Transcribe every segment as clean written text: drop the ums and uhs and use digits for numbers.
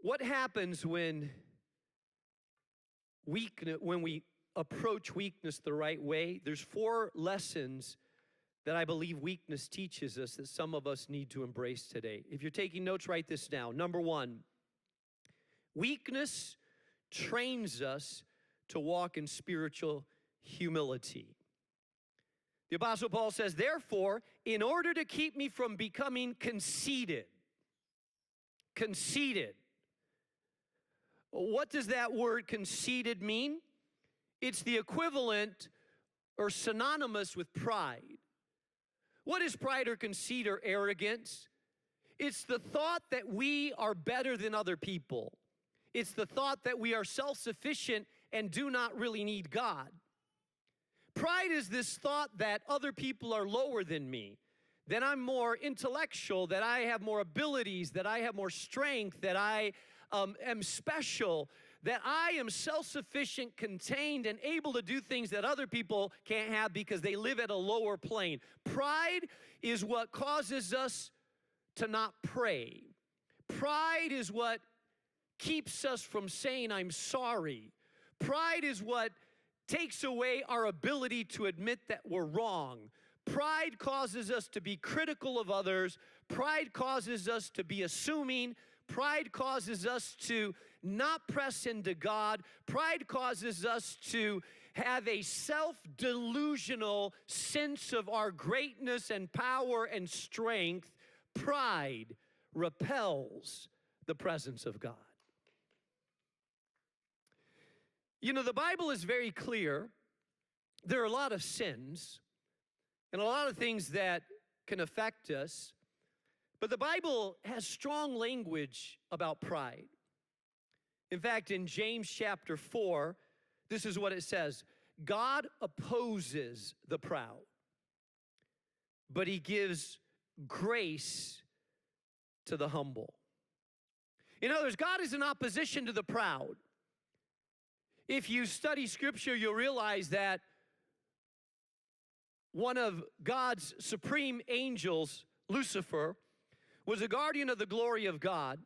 What happens when we approach weakness the right way? There's 4 lessons that I believe weakness teaches us that some of us need to embrace today. If you're taking notes, write this down. Number 1, weakness trains us to walk in spiritual humility. The Apostle Paul says, therefore, in order to keep me from becoming conceited. What does that word conceited mean? It's the equivalent or synonymous with pride. What is pride or conceit or arrogance? It's the thought that we are better than other people. It's the thought that we are self-sufficient and do not really need God. Pride is this thought that other people are lower than me, that I'm more intellectual, that I have more abilities, that I have more strength, that I am special, that I am self-sufficient, contained, and able to do things that other people can't have because they live at a lower plane. Pride is what causes us to not pray. Pride is what keeps us from saying, I'm sorry. Pride is what takes away our ability to admit that we're wrong. Pride causes us to be critical of others. Pride causes us to be assuming. Pride causes us to not press into God. Pride causes us to have a self-delusional sense of our greatness and power and strength. Pride repels the presence of God. You know, the Bible is very clear. There are a lot of sins and a lot of things that can affect us, but the Bible has strong language about pride. In fact, in James chapter 4, this is what it says: God opposes the proud, but he gives grace to the humble. In other words, God is in opposition to the proud. If you study Scripture, you'll realize that one of God's supreme angels, Lucifer, was a guardian of the glory of God,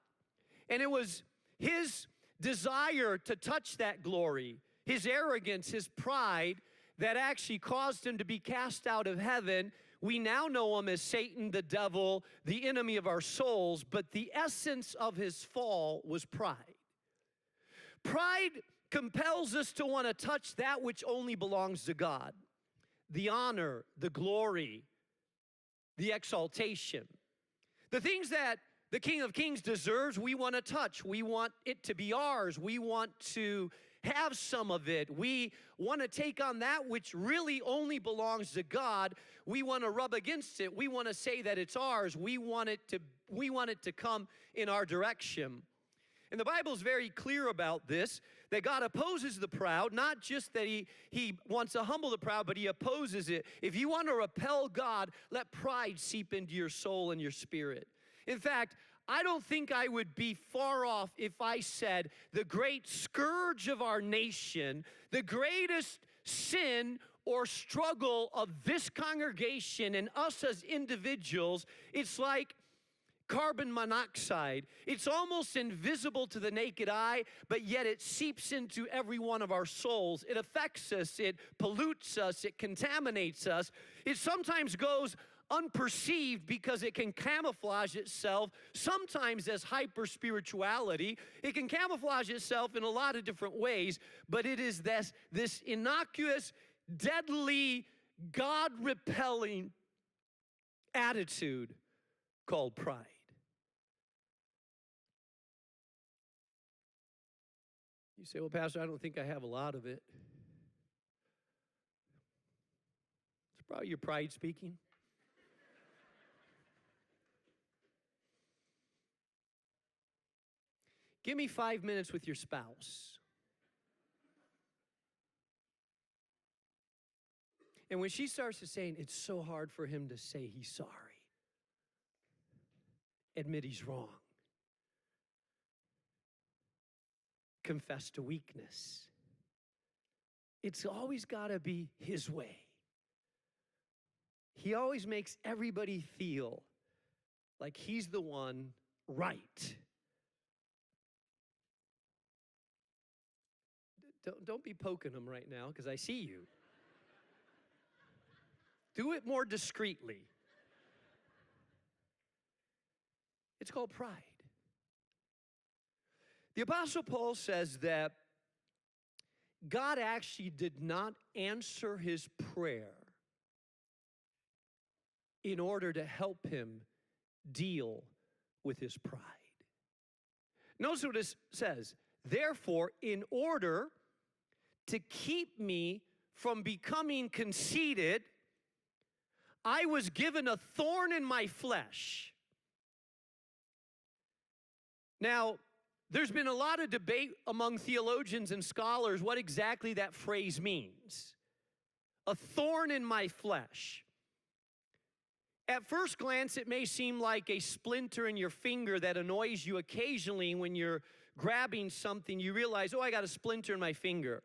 and it was his desire to touch that glory, his arrogance, his pride, that actually caused him to be cast out of heaven. We now know him as Satan, the devil, the enemy of our souls, but the essence of his fall was pride. Pride compels us to want to touch that which only belongs to God. The honor, the glory, the exaltation. The things that the King of Kings deserves, we want to touch. We want it to be ours. We want to have some of it. We want to take on that which really only belongs to God. We want to rub against it. We want to say that it's ours. We want it to come in our direction. And the Bible is very clear about this, that God opposes the proud, not just that he wants to humble the proud, but he opposes it. If you want to repel God, let pride seep into your soul and your spirit. In fact, I don't think I would be far off if I said the great scourge of our nation, the greatest sin or struggle of this congregation and us as individuals, it's like carbon monoxide. It's almost invisible to the naked eye, but yet it seeps into every one of our souls. It affects us, it pollutes us, it contaminates us. It sometimes goes unperceived because it can camouflage itself sometimes as hyper-spirituality. It can camouflage itself in a lot of different ways, but it is this innocuous, deadly, God-repelling attitude called pride. You say, well, Pastor, I don't think I have a lot of it. It's probably your pride speaking. Give me 5 minutes with your spouse. And when she starts to saying, it's so hard for him to say he's sorry, admit he's wrong, confess to weakness. It's always got to be his way. He always makes everybody feel like he's the one right. Don't be poking them right now because I see you. Do it more discreetly. It's called pride. The Apostle Paul says that God actually did not answer his prayer in order to help him deal with his pride. Notice what it says. Therefore, in order to keep me from becoming conceited, I was given a thorn in my flesh. Now, there's been a lot of debate among theologians and scholars what exactly that phrase means. A thorn in my flesh. At first glance, it may seem like a splinter in your finger that annoys you occasionally when you're grabbing something. You realize, oh, I got a splinter in my finger.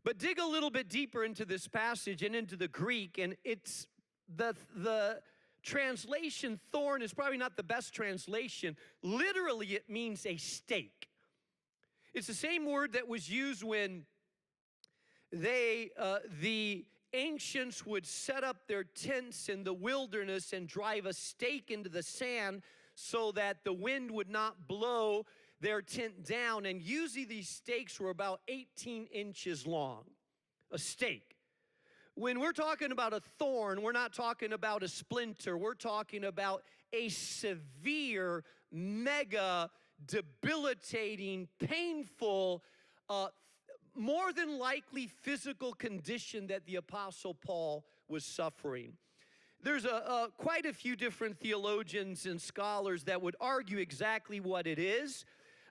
But dig a little bit deeper into this passage and into the Greek, and it's the translation thorn is probably not the best translation. Literally, it means a stake. It's the same word that was used when the ancients would set up their tents in the wilderness and drive a stake into the sand so that the wind would not blow their tent down. And usually these stakes were about 18 inches long, a stake. When we're talking about a thorn, we're not talking about a splinter. We're talking about a severe, mega, debilitating, painful, more than likely physical condition that the Apostle Paul was suffering. There's quite a few different theologians and scholars that would argue exactly what it is,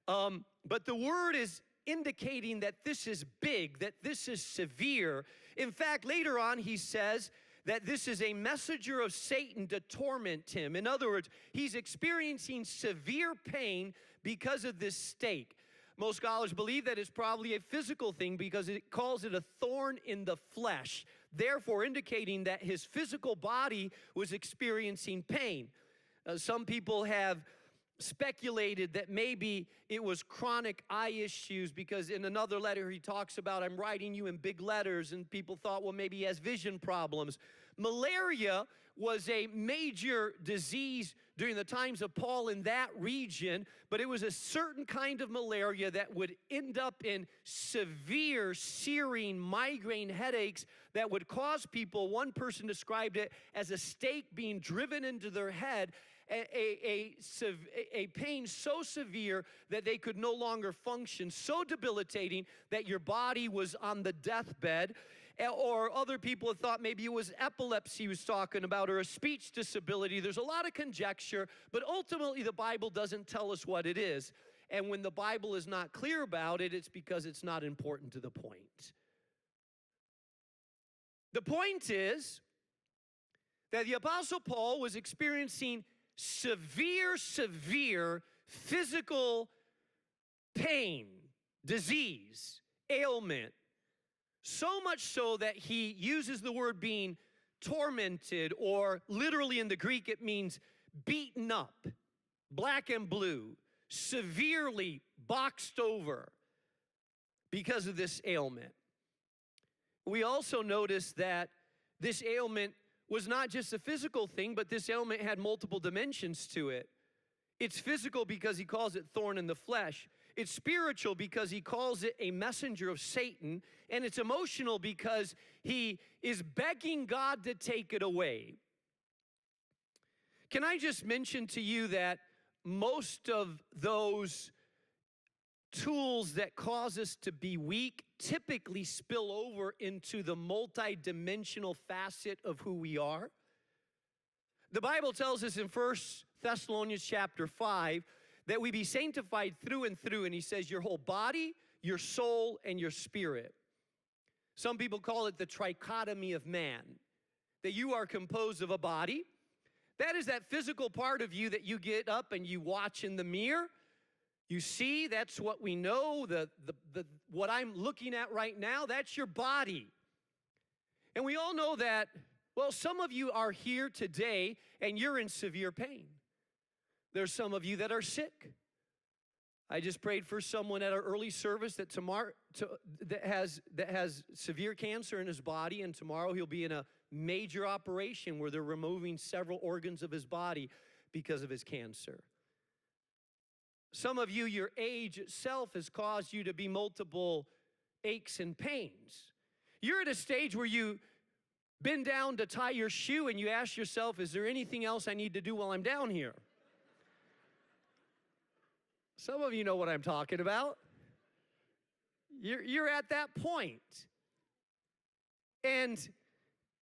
but the word is indicating that this is big, that this is severe. In fact, later on he says that this is a messenger of Satan to torment him. In other words, he's experiencing severe pain because of this stake. Most scholars believe that it's probably a physical thing because it calls it a thorn in the flesh, therefore indicating that his physical body was experiencing pain. Some people have speculated that maybe it was chronic eye issues because in another letter he talks about, I'm writing you in big letters, and people thought, well, maybe he has vision problems. Malaria was a major disease during the times of Paul in that region, but it was a certain kind of malaria that would end up in severe, searing migraine headaches that would cause people, one person described it as a stake being driven into their head, a pain so severe that they could no longer function, so debilitating that your body was on the deathbed. Or other people have thought maybe it was epilepsy he was talking about, or a speech disability. There's a lot of conjecture, but ultimately the Bible doesn't tell us what it is. And when the Bible is not clear about it, it's because it's not important to the point. The point is that the Apostle Paul was experiencing severe physical pain, disease, ailment, so much so that he uses the word being tormented, or literally in the Greek it means beaten up, black and blue, severely boxed over because of this ailment. We also notice that this ailment was not just a physical thing, but this ailment had multiple dimensions to it. It's physical because he calls it thorn in the flesh. It's spiritual because he calls it a messenger of Satan. And it's emotional because he is begging God to take it away. Can I just mention to you that most of those tools that cause us to be weak typically spill over into the multidimensional facet of who we are? The Bible tells us in 1 Thessalonians chapter 5 that we be sanctified through and through, and he says your whole body, your soul, and your spirit. Some people call it the trichotomy of man, that you are composed of a body. That is that physical part of you that you get up and you watch in the mirror. You see, that's what we know, what I'm looking at right now, that's your body. And we all know that, well, some of you are here today and you're in severe pain. There's some of you that are sick. I just prayed for someone at our early service that has severe cancer in his body, and tomorrow he'll be in a major operation where they're removing several organs of his body because of his cancer. Some of you, your age itself has caused you to be multiple aches and pains. You're at a stage where you bend down to tie your shoe and you ask yourself, is there anything else I need to do while I'm down here? Some of you know what I'm talking about. You're at that point. And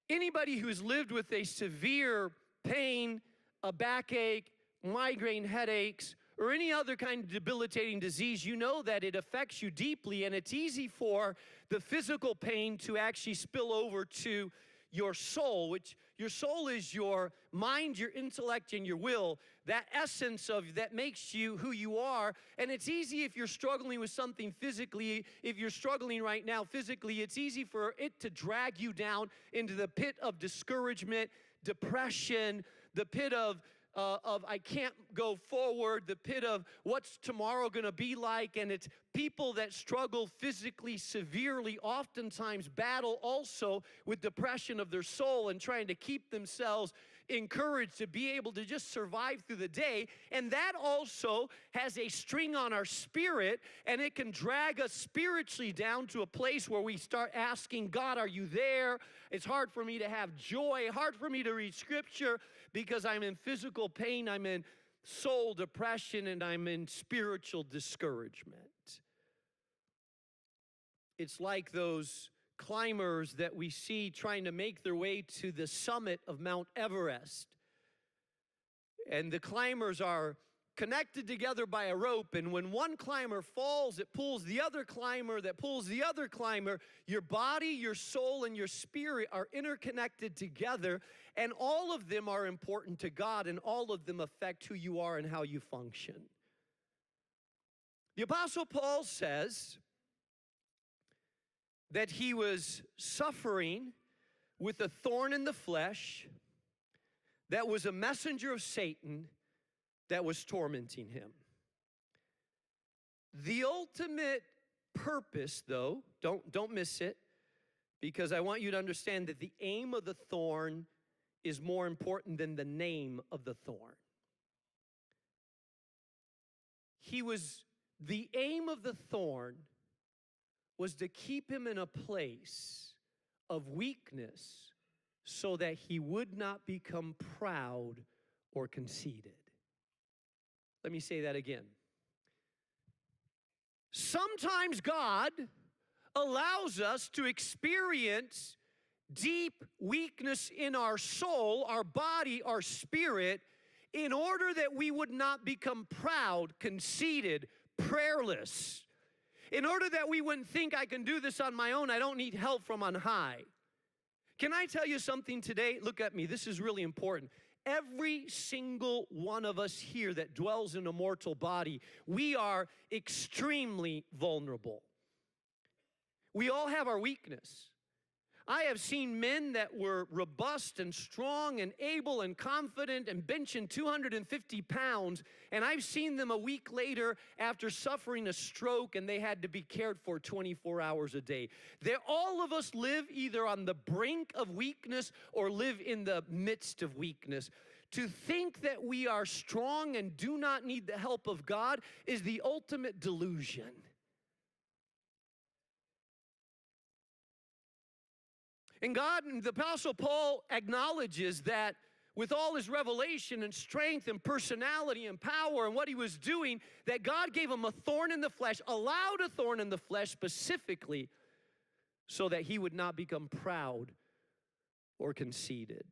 anybody who's lived with a severe pain, a backache, migraine headaches, or any other kind of debilitating disease, you know that it affects you deeply, and it's easy for the physical pain to actually spill over to your soul, which your soul is your mind, your intellect, and your will, that essence of that makes you who you are. And it's easy if you're struggling with something physically, if you're struggling right now physically, it's easy for it to drag you down into the pit of discouragement, depression, the pit of I can't go forward, the pit of what's tomorrow going to be like. And it's people that struggle physically severely oftentimes battle also with depression of their soul and trying to keep themselves encouraged to be able to just survive through the day. And that also has a string on our spirit, and it can drag us spiritually down to a place where we start asking, God, are you there? It's hard for me to have joy, hard for me to read scripture because I'm in physical pain, I'm in soul depression, and I'm in spiritual discouragement. It's like those climbers that we see trying to make their way to the summit of Mount Everest. And the climbers are connected together by a rope, and when one climber falls, it pulls the other climber, that pulls the other climber. Your body, your soul, and your spirit are interconnected together, and all of them are important to God, and all of them affect who you are and how you function. The Apostle Paul says that he was suffering with a thorn in the flesh that was a messenger of Satan that was tormenting him. The ultimate purpose, though, don't miss it, because I want you to understand that the aim of the thorn is more important than the name of the thorn. The aim of the thorn was to keep him in a place of weakness so that he would not become proud or conceited. Let me say that again. Sometimes God allows us to experience deep weakness in our soul, our body, our spirit, in order that we would not become proud, conceited, prayerless. In order that we wouldn't think I can do this on my own, I don't need help from on high. Can I tell you something today? Look at me, this is really important. Every single one of us here that dwells in a mortal body, we are extremely vulnerable. We all have our weakness. I have seen men that were robust and strong and able and confident and benching 250 pounds, and I've seen them a week later after suffering a stroke and they had to be cared for 24 hours a day. All of us live either on the brink of weakness or live in the midst of weakness. To think that we are strong and do not need the help of God is the ultimate delusion. And God, the Apostle Paul acknowledges that with all his revelation and strength and personality and power and what he was doing, that God gave him a thorn in the flesh, allowed a thorn in the flesh specifically so that he would not become proud or conceited.